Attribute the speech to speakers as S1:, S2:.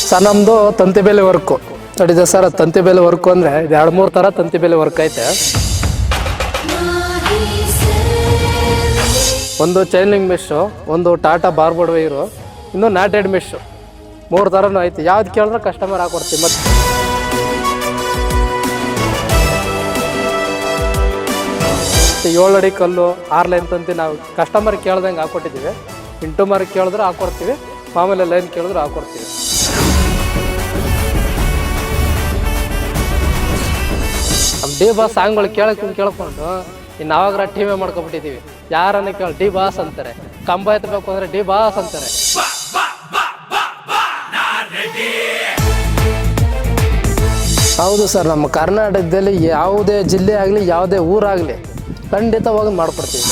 S1: Sir ನಮ್ಮದು ತಂತಿ ಬೇಲೆ ವರ್ಕು ನೋಡಿದೆ ಸರ್. ತಂತಿ ಬೇಲೆ ವರ್ಕು ಅಂದರೆ ಇದು 2-3 ಥರ ತಂತಿ ಬೇಲೆ ವರ್ಕ್ ಐತೆ. ಒಂದು ಚೈನಿಂಗ್ ಮೆಶ್ಶು, ಒಂದು ಟಾಟಾ ಬಾರ್ಬೋರ್ಡ್ ವೈರು, ಇನ್ನು ನಾಟೆಡ್ ಮೆಶ್ಶು, 3 ಥರನೂ ಐತೆ. ಯಾವ್ದು ಕೇಳಿದ್ರೆ ಕಸ್ಟಮರ್ ಹಾಕೊಡ್ತೀವಿ. ಮತ್ತು 7 ಅಡಿ ಕಲ್ಲು 6 ಲೈನ್ ತಂತಿ ನಾವು ಕಸ್ಟಮರ್ ಕೇಳ್ದಂಗೆ ಹಾಕೊಟ್ಟಿದ್ದೀವಿ. ಇಂಟು ಮಾರ್ಕ್ ಕೇಳಿದ್ರೆ ಹಾಕೊಡ್ತೀವಿ, ಮಾಮೂಲಿ ಲೈನ್ ಕೇಳಿದ್ರೆ ಹಾಕೊಡ್ತೀವಿ. ಡಿ ಬಾಸ್ ಸಾಂಗ್ಗಳು ಕೇಳ್ಕೊಂಡು ಇನ್ನು ಅವಾಗ ಟಿವಿ ಮಾಡ್ಕೊಬಿಟ್ಟಿದ್ದೀವಿ. ಯಾರನ್ನ ಕೇಳಿ ಡಿ ಬಾಸ್ ಅಂತಾರೆ, ಕಂಬ ಎತ್ತಬೇಕು ಅಂದರೆ ಡಿ ಬಾಸ್ ಅಂತಾರೆ. ಹೌದು ಸರ್, ನಮ್ಮ ಕರ್ನಾಟಕದಲ್ಲಿ ಯಾವುದೇ ಜಿಲ್ಲೆ ಆಗಲಿ ಯಾವುದೇ ಊರಾಗಲಿ ಖಂಡಿತವಾಗಿ ಮಾಡ್ಕೊಡ್ತೀವಿ.